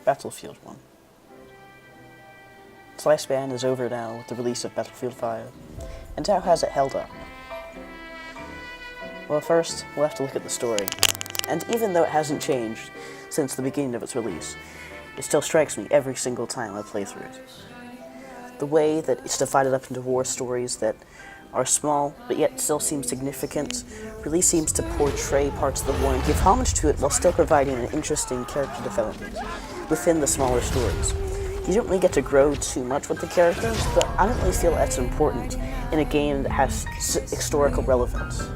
Battlefield 1. Its lifespan is over now with the release of Battlefield 5, and how has it held up? Well, first, we'll have to look at the story, and even though it hasn't changed since the beginning of its release, it still strikes me every single time I play through it. The way that it's divided up into war stories that are small, but yet still seem significant, really seems to portray parts of the war and give homage to it while still providing an interesting character development within the smaller stories. You don't really get to grow too much with the characters, but I don't really feel that's important in a game that has historical relevance.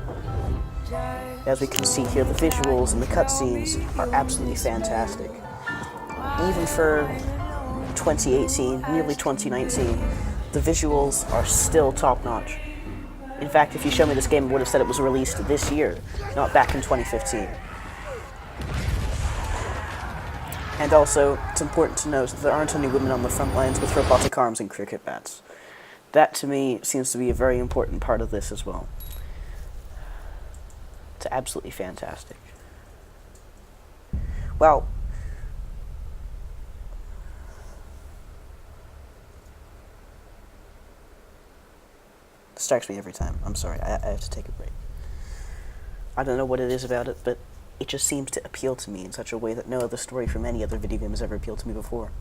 As we can see here, the visuals and the cutscenes are absolutely fantastic. Even for 2018, nearly 2019, the visuals are still top-notch. In fact, if you showed me this game, I would have said it was released this year, not back in 2015. And also, it's important to note that there aren't any women on the front lines with robotic arms and cricket bats. That, to me, seems to be a very important part of this as well. It's absolutely fantastic. Well, it strikes me every time. I'm sorry, I have to take a break. I don't know what it is about it, but it just seems to appeal to me in such a way that no other story from any other video game has ever appealed to me before.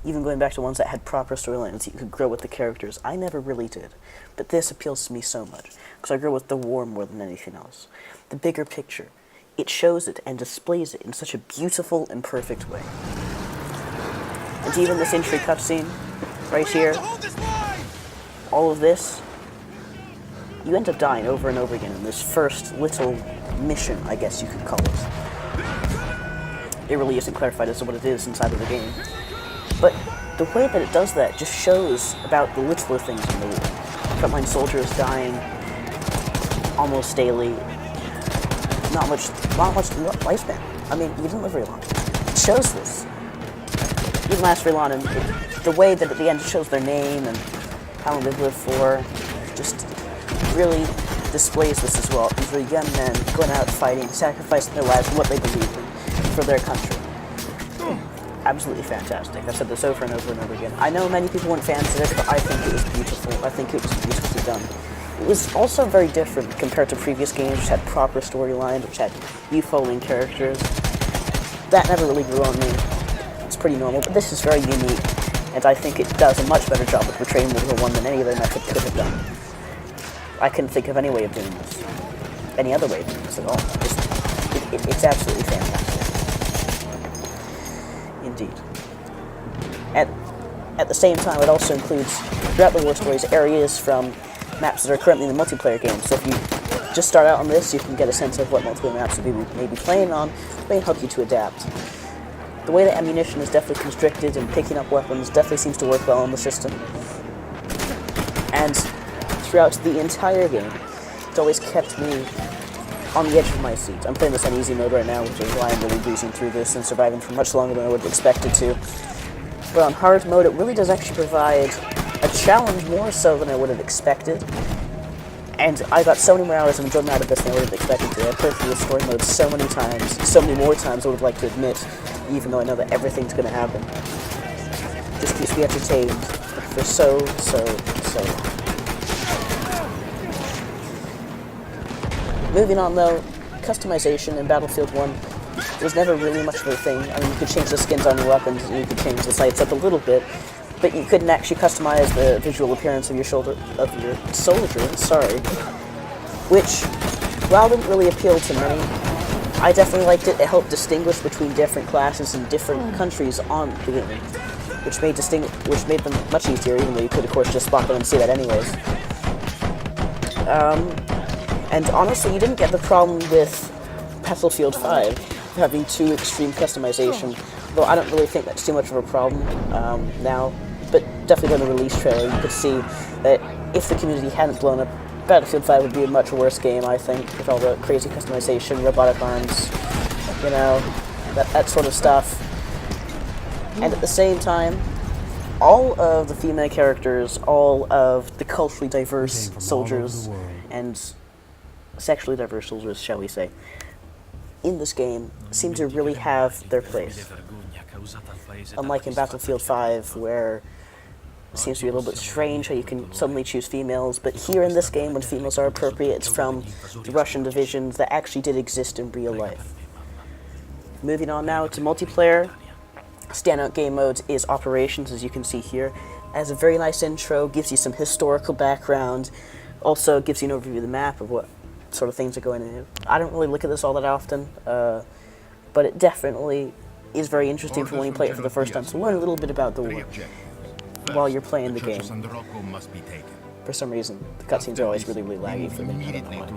Even going back to ones that had proper storylines, you could grow with the characters. I never really did, but this appeals to me so much, because I grow with the war more than anything else. The bigger picture, it shows it and displays it in such a beautiful and perfect way. And even this entry cutscene, right here, all of this, you end up dying over and over again in this first little mission, I guess you could call it. It really isn't clarified as to what it is inside of the game. But the way that it does that just shows about the littler things in the war. Frontline soldiers dying almost daily. Not much lifespan. I mean, you didn't live very long. It shows this. You didn't last very long, and the way that at the end it shows their name and how long they've lived for just really displays this as well. These are young men going out fighting, sacrificing their lives for what they believe in, for their country. Absolutely fantastic. I've said this over and over and over again. I know many people weren't fans of it, but I think it was beautiful. I think it was beautifully done. It was also very different compared to previous games, which had proper storylines, which had you following characters. That never really grew on me. It's pretty normal, but this is very unique, and I think it does a much better job of portraying World War I than any other method could have done. I couldn't think of any way of doing this. Any other way of doing this at all. It's absolutely fantastic. Indeed. At the same time, it also includes, throughout the war stories, areas from maps that are currently in the multiplayer game. So if you just start out on this, you can get a sense of what multiplayer maps you may be playing on, may help you to adapt. The way that ammunition is definitely constricted and picking up weapons definitely seems to work well on the system. And throughout the entire game, it's always kept me on the edge of my seat. I'm playing this on easy mode right now, which is why I'm really breezing through this and surviving for much longer than I would have expected to. But on hard mode, it really does actually provide a challenge more so than I would have expected. And I got so many more hours of enjoyment out of this than I would have expected to. I've played through the story mode so many times, so many more times I would like to admit, even though I know that everything's going to happen. Just keeps me entertained for so long. Moving on though, customization in Battlefield 1 was never really much of a thing. I mean, you could change the skins on your weapons, and you could change the sights up a little bit, but you couldn't actually customize the visual appearance of your soldier, which, while it didn't really appeal to many, I definitely liked it. It helped distinguish between different classes and different countries on the game, which made them much easier, even though you could, of course, just spot them and see that anyways. And honestly, you didn't get the problem with Battlefield 5 having too extreme customization, though I don't really think that's too much of a problem now. But definitely in the release trailer, you could see that if the community hadn't blown up, Battlefield 5 would be a much worse game, I think, with all the crazy customization, robotic arms, you know, that sort of stuff. And at the same time, all of the female characters, all of the culturally diverse soldiers, and sexually diverse soldiers, shall we say, in this game seem to really have their place. Unlike in Battlefield 5, where it seems to be a little bit strange how you can suddenly choose females, but here in this game, when females are appropriate, it's from the Russian divisions that actually did exist in real life. Moving on now to multiplayer. Standout game mode is Operations, as you can see here. It has a very nice intro, gives you some historical background, also gives you an overview of the map of what sort of things are going on. I don't really look at this all that often, but it definitely is very interesting for when you play it for the first time, so learn a little bit about the war while you're playing the game. For some reason, the cutscenes are always really, really laggy for me. I don't know why.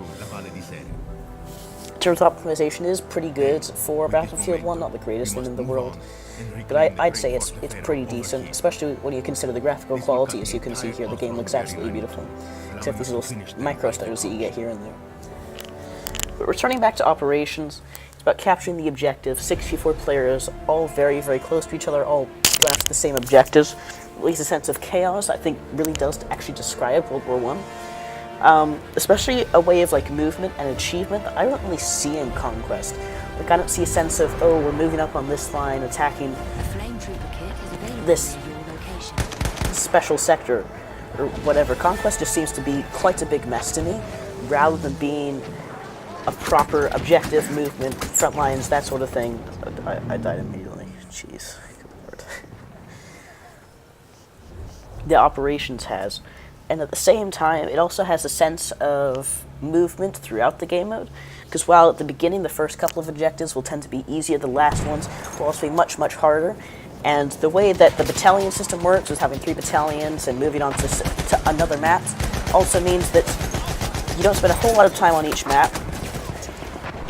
In terms of optimization, is pretty good for Battlefield 1, not the greatest thing in the world, but I'd say it's pretty decent, especially when you consider the graphical quality. As you can see here, the game looks absolutely beautiful, except these little micro stutters that you get here and there. But returning back to Operations, it's about capturing the objective. 64 players, all very, very close to each other, all going after the same objectives. At least a sense of chaos, I think, really does actually describe World War I. Especially a way of like movement and achievement that I don't really see in Conquest. Like, I don't see a sense of, oh, we're moving up on this line, attacking this special sector or whatever. Conquest just seems to be quite a big mess to me, rather than being a proper objective movement, front lines, that sort of thing. I died immediately. Jeez, good lord. The Operations has. And at the same time, it also has a sense of movement throughout the game mode. Because while at the beginning, the first couple of objectives will tend to be easier, the last ones will also be much, much harder. And the way that the battalion system works, with having 3 battalions and moving on to another map, also means that you don't spend a whole lot of time on each map.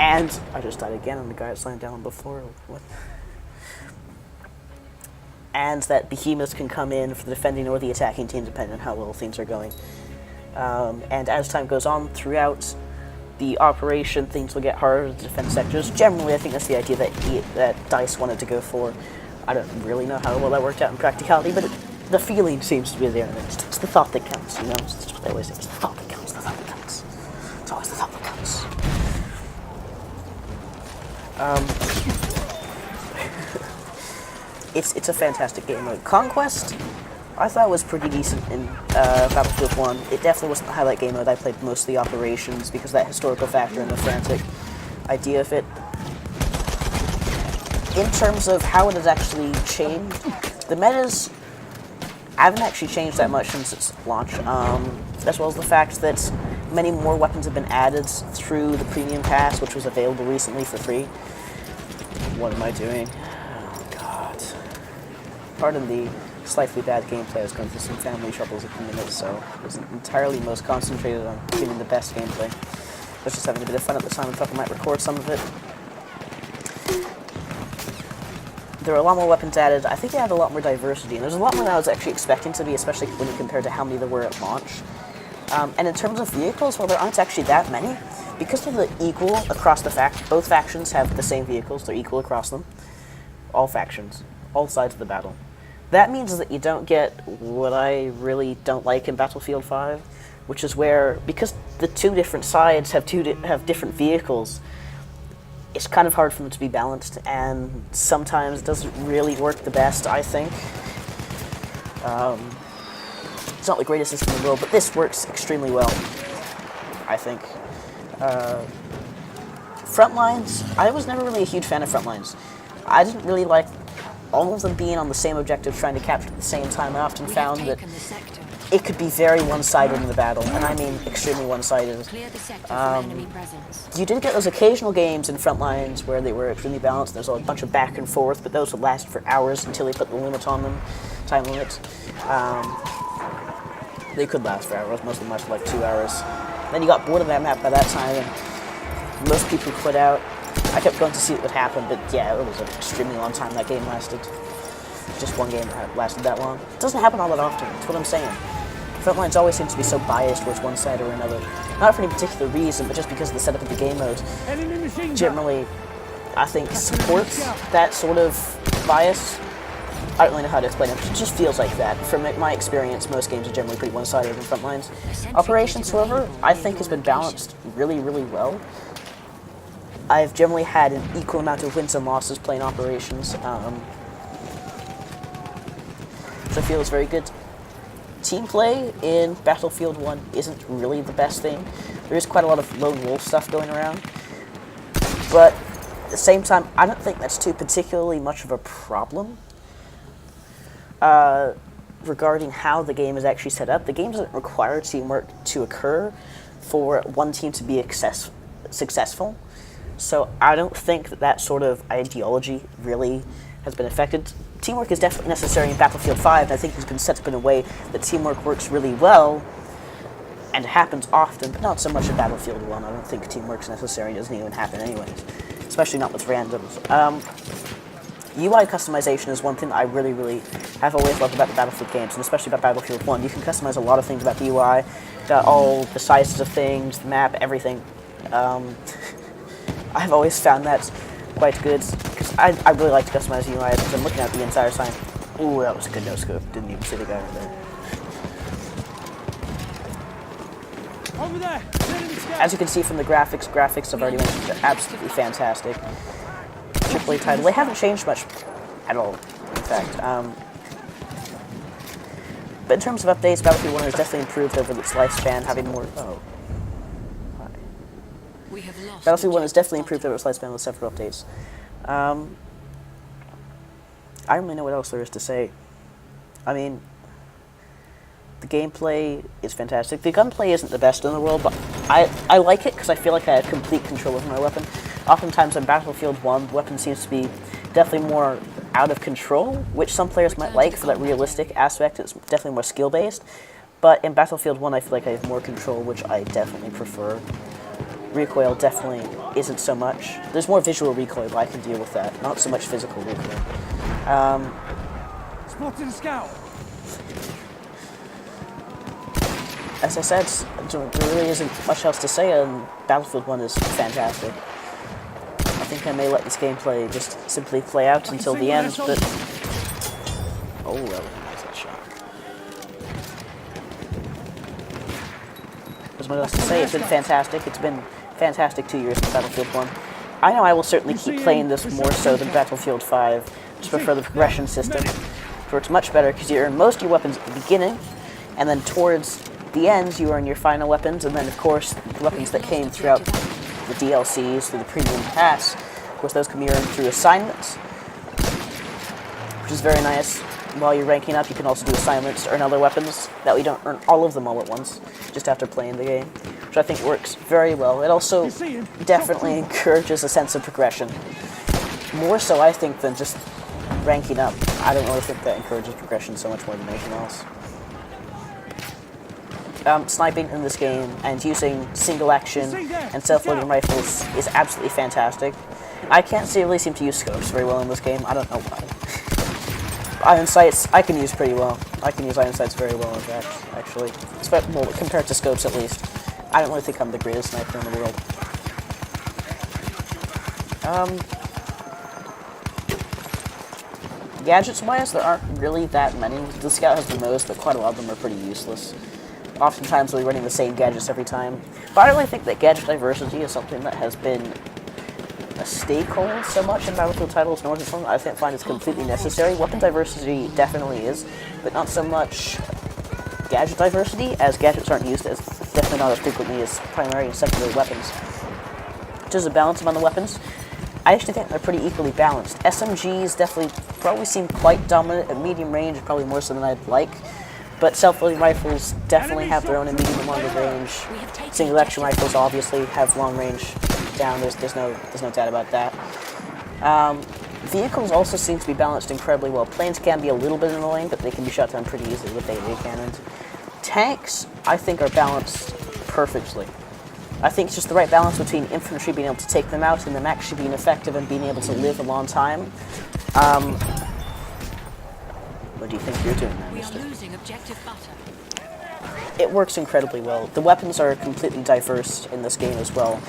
And I just died again on the guy that's lying down on the floor. What? And that behemoths can come in for the defending or the attacking team, depending on how well things are going. And as time goes on throughout the operation, things will get harder to defend sectors. Generally, I think that's the idea that DICE wanted to go for. I don't really know how well that worked out in practicality, but the feeling seems to be there. And it's the thought that counts, you know? It's what they always say. It's the thought that counts, the thought that counts. It's always the thought that counts. It's a fantastic game mode. Conquest, I thought was pretty decent in Battlefield 1. It definitely wasn't the highlight game mode. I played most of the Operations because of that historical factor and the frantic idea of it. In terms of how it has actually changed, the metas haven't actually changed that much since its launch, as well as the fact that many more weapons have been added through the Premium Pass, which was available recently for free. What am I doing? Oh, God. Pardon the slightly bad gameplay. I was going through some family troubles at the minute, so I wasn't entirely most concentrated on getting the best gameplay. I was just having a bit of fun at the time and thought I might record some of it. There are a lot more weapons added. I think they added a lot more diversity, and there's a lot more than I was actually expecting to be, especially when you compare to how many there were at launch. And in terms of vehicles, well, there aren't actually that many. Because they're equal across both factions have the same vehicles, they're equal across them. All factions, all sides of the battle. That means that you don't get what I really don't like in Battlefield 5, which is where, because the 2 different sides have different vehicles, it's kind of hard for them to be balanced, and sometimes it doesn't really work the best, I think. It's not the greatest system in the world, but this works extremely well, I think. Frontlines, I was never really a huge fan of frontlines. I didn't really like all of them being on the same objective trying to capture at the same time. I often found that it could be very one-sided in the battle, and I mean extremely one-sided. You did get those occasional games in Frontlines where they were extremely balanced. There's a bunch of back and forth, but those would last for hours until they put the limit on them, time limit. They could last for hours, most of them lasted like 2 hours. Then you got bored of that map by that time, and most people quit out. I kept going to see what would happen, but yeah, it was an extremely long time that game lasted. Just one game that lasted that long. It doesn't happen all that often, that's what I'm saying. Frontlines always seem to be so biased towards one side or another. Not for any particular reason, but just because of the setup of the game mode. Generally, I think supports that sort of bias. I don't really know how to explain it, but it just feels like that. From my experience, most games are generally pretty one-sided in Frontlines. Operations, however, I think has been balanced really, really well. I've generally had an equal amount of wins and losses playing Operations. which I feel is very good. Team play in Battlefield 1 isn't really the best thing. There is quite a lot of lone wolf stuff going around, but at the same time, I don't think that's too particularly much of a problem. Regarding how the game is actually set up, the game doesn't require teamwork to occur for one team to be successful. So I don't think that sort of ideology really has been affected. Teamwork is definitely necessary in Battlefield 5, and I think it's been set up in a way that teamwork works really well, and it happens often, but not so much in Battlefield 1. I don't think teamwork's necessary. It doesn't even happen anyways, especially not with randoms. UI customization is one thing that I really have always loved about the Battlefield games, and especially about Battlefield 1. You can customize a lot of things about the UI, all the sizes of things, the map, everything. I've always found that quite good, because I really like to customize the UI, because I'm looking at the entire sign. Ooh, that was a good no-scope. Didn't even see the guy right there. Over there! As you can see from the graphics I've already mentioned, they're absolutely fantastic. AAA title. They haven't changed much at all, in fact. But in terms of updates, Battlefield 1 has definitely improved over its lifespan, having more... Oh. Hi. Battlefield 1 has definitely improved over its lifespan with several updates. I don't really know what else there is to say. I mean, the gameplay is fantastic. The gunplay isn't the best in the world, but I like it because I feel like I have complete control over my weapon. Oftentimes in Battlefield 1, the weapon seems to be definitely more out of control, which some players might like for that realistic aspect. It's definitely more skill-based. But in Battlefield 1, I feel like I have more control, which I definitely prefer. Recoil definitely isn't so much. There's more visual recoil, but I can deal with that. Not so much physical recoil. Spotted a scout! As I said, there really isn't much else to say, and Battlefield 1 is fantastic. I think I may let this gameplay just simply play out until the end, but... Oh, that was a nice shot. There's much else to say. It's been fantastic. It's been fantastic 2 years for Battlefield 1. I know I will certainly keep playing this more so than Battlefield 5. Just prefer the progression system, where it's much better because you earn most of your weapons at the beginning, and then towards the end you earn your final weapons, and then of course the weapons that came throughout the DLCs, through the premium pass, of course those can be earned through assignments, which is very nice. While you're ranking up, you can also do assignments to earn other weapons. That way you don't earn all of them all at once, just after playing the game, which I think works very well. It also definitely encourages a sense of progression. More so, I think, than just ranking up. I don't really think that encourages progression so much more than anything else. Sniping in this game and using single action and self-loading rifles is absolutely fantastic. I can't really seem to use scopes very well in this game. I don't know why. Iron sights, I can use pretty well. I can use iron sights very well, in fact, actually. Well, compared to scopes, at least. I don't really think I'm the greatest sniper in the world. Gadgets-wise, there aren't really that many. The Scout has the most, but quite a lot of them are pretty useless. Oftentimes, we're running the same gadgets every time. But I don't really think that gadget diversity is something that has been a stakehold so much in Battlefield titles, nor is it something I find it's completely necessary. Weapon diversity definitely is, but not so much gadget diversity, as gadgets aren't used as definitely not as frequently as primary and secondary weapons. There's a balance among the weapons. I actually think they're pretty equally balanced. SMGs definitely probably seem quite dominant at medium range, probably more so than I'd like. But self-loading rifles definitely have their own in medium and longer range. Single action rifles obviously have long range down. There's no doubt about that. Vehicles also seem to be balanced incredibly well. Planes can be a little bit annoying, but they can be shot down pretty easily with AA cannons. Tanks, I think, are balanced perfectly. I think it's just the right balance between infantry being able to take them out and them actually being effective and being able to live a long time. What do you think you're doing now, mister? We are losing objective butter. It works incredibly well. The weapons are completely diverse in this game as well.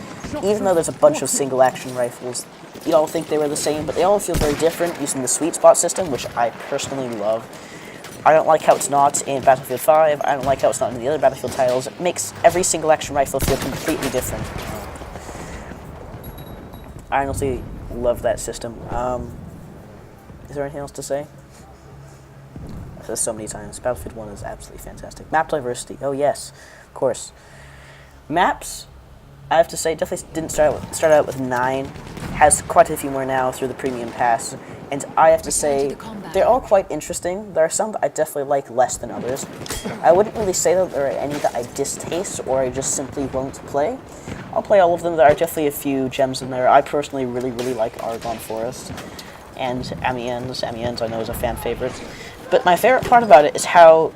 Even though there's a bunch of single-action rifles, you all think they were the same, but they all feel very different using the sweet spot system, which I personally love. I don't like how it's not in Battlefield 5. I don't like how it's not in the other Battlefield titles. It makes every single-action rifle feel completely different. I honestly love that system. Is there anything else to say? I this so many times. Battlefield 1 is absolutely fantastic. Map diversity, oh yes, of course. Maps, I have to say, definitely didn't start out with 9. Has quite a few more now through the premium pass. And I have to say, they're all quite interesting. There are some that I definitely like less than others. I wouldn't really say that there are any that I distaste or I just simply won't play. I'll play all of them. There are definitely a few gems in there. I personally really like Argonne Forest and Amiens. Amiens I know is a fan favorite. But my favorite part about it is how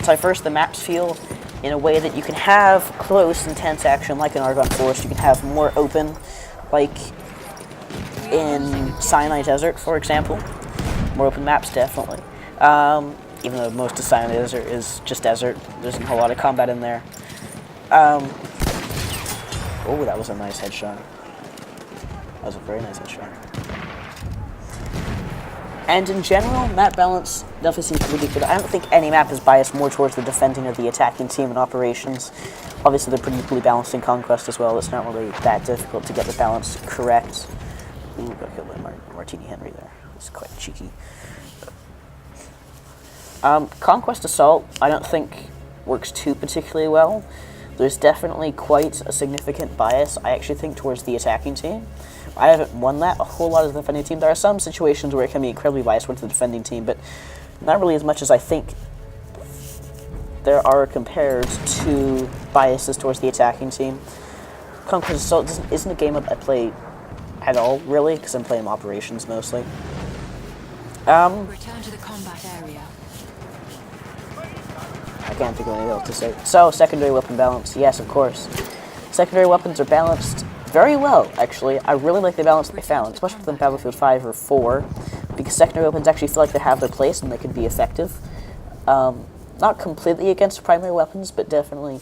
diverse the maps feel in a way that you can have close, intense action like in Argonne Forest. You can have more open, like in Sinai Desert, for example. More open maps, definitely. Even though most of Sinai Desert is just desert, there's a whole lot of combat in there. Oh, that was a nice headshot. That was a very nice headshot. And in general, map balance definitely seems really good. I don't think any map is biased more towards the defending of the attacking team in operations. Obviously, they're pretty equally balanced in Conquest as well. It's not really that difficult to get the balance correct. Ooh, got killed by Martini Henry there. It's quite cheeky. Conquest Assault, I don't think works too particularly well. There's definitely quite a significant bias, I actually think, towards the attacking team. I haven't won that a whole lot as the defending team. There are some situations where it can be incredibly biased towards the defending team, but not really as much as I think there are compared to biases towards the attacking team. Conquest Assault isn't a game that I play at all, really, because I'm playing operations mostly. Return to the combat area. I can't think of anything else to say. So, secondary weapon balance. Yes, of course. Secondary weapons are balanced very well, actually. I really like the balance that they found, especially within Battlefield 5 or 4, because secondary weapons actually feel like they have their place and they can be effective. Not completely against primary weapons, but definitely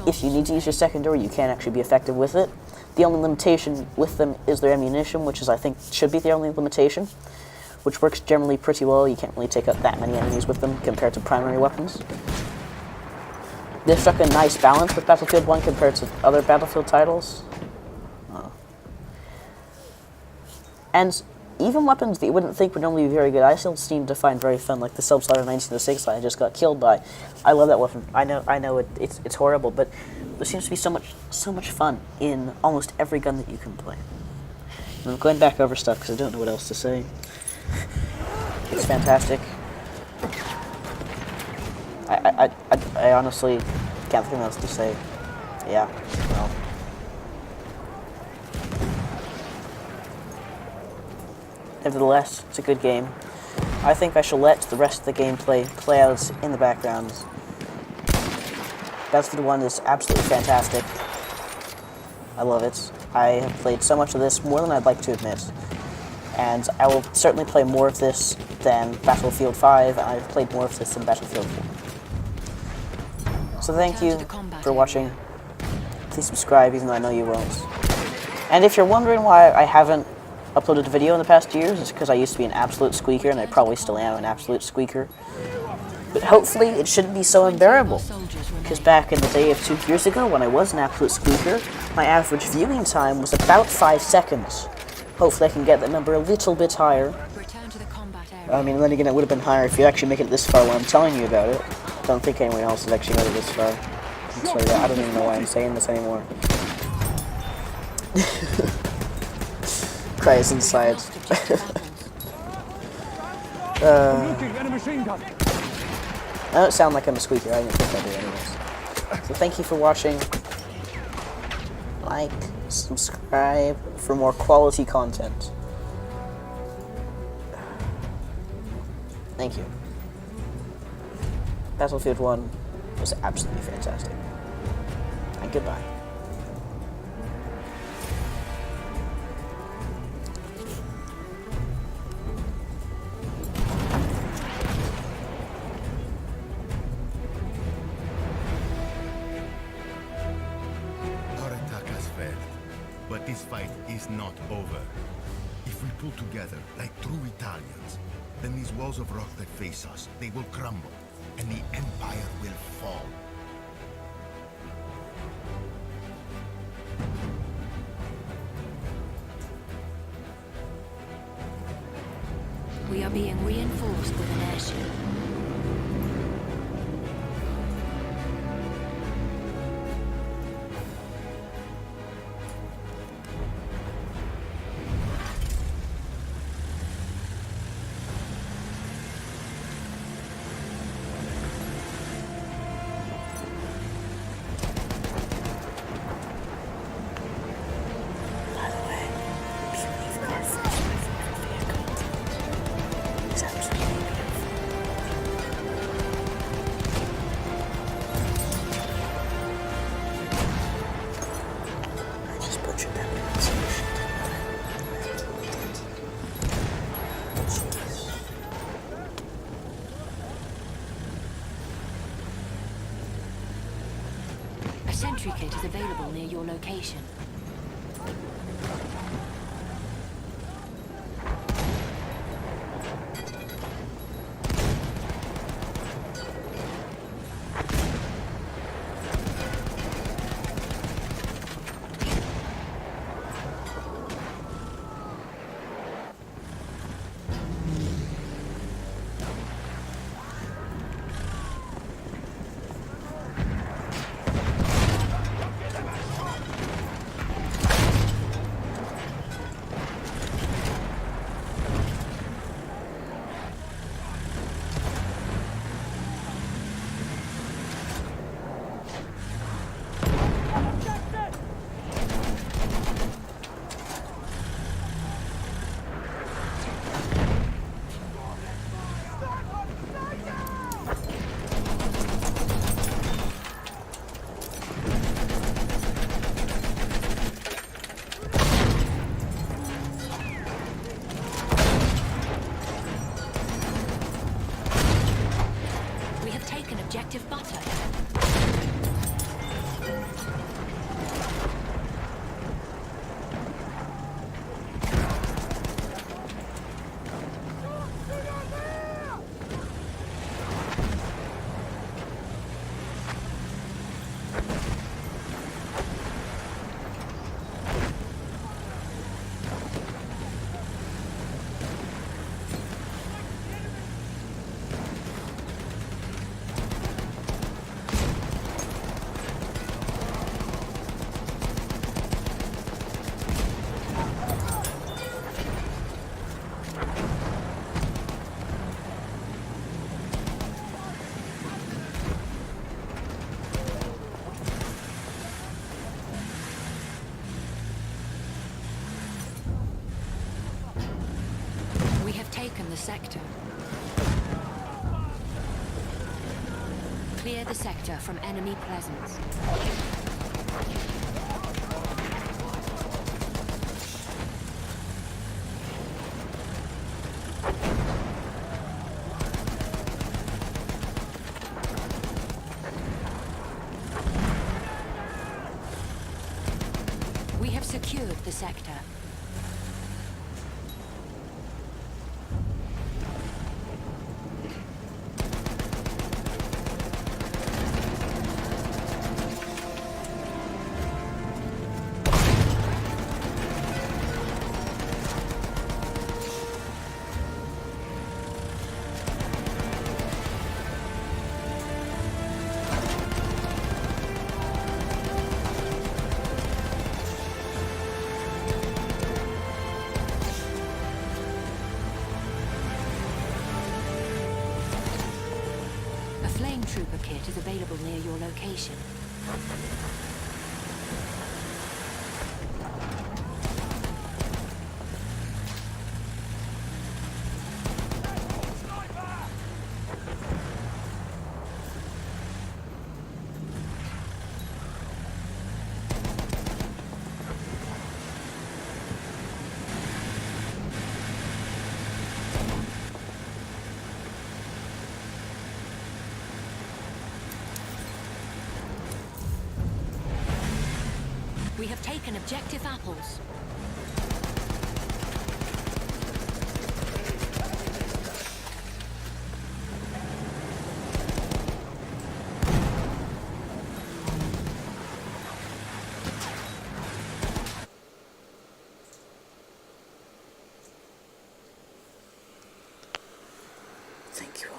if you need to use your secondary, you can actually be effective with it. The only limitation with them is their ammunition, which is, I think, should be the only limitation, which works generally pretty well. You can't really take out that many enemies with them compared to primary weapons. They struck a nice balance with Battlefield 1 compared to other Battlefield titles. And even weapons that you wouldn't think would normally be very good, I still seem to find very fun, like the Subslider 1906 that I just got killed by. I love that weapon. I know it's horrible, but there seems to be so much fun in almost every gun that you can play. And I'm going back over stuff because I don't know what else to say. It's fantastic. I honestly can't think of else to say. Yeah, well. Nevertheless, it's a good game. I think I shall let the rest of the gameplay play out in the background. Battlefield 1 is absolutely fantastic. I love it. I have played so much of this, more than I'd like to admit. And I will certainly play more of this than Battlefield 5, and I've played more of this than Battlefield 4. So thank you for watching. Please subscribe, even though I know you won't. And if you're wondering why I haven't uploaded a video in the past years, it's because I used to be an absolute squeaker, and I probably still am an absolute squeaker. But hopefully it shouldn't be so unbearable, because back in the day of 2 years ago, when I was an absolute squeaker, my average viewing time was about 5 seconds. Hopefully I can get that number a little bit higher. I mean, then again, it would have been higher if you actually make it this far when I'm telling you about it. I don't think anyone else has actually made it this far. So yeah, I don't even know why I'm saying this anymore. Cries inside. I don't sound like I'm a squeaker, I didn't think I do anyways. So thank you for watching. Like, subscribe for more quality content. Thank you. Battlefield 1 was absolutely fantastic. And goodbye. But this fight is not over. If we pull together like true Italians, then these walls of rock that face us, they will crumble, and the Empire will fall. We are being reinforced with an airship. sentry kit is available near your location. Objective butter. Taken the sector. Clear the sector from enemy presence. We have secured the sector. Flame Trooper kit is available near your location. We have taken objective apples. Thank you all.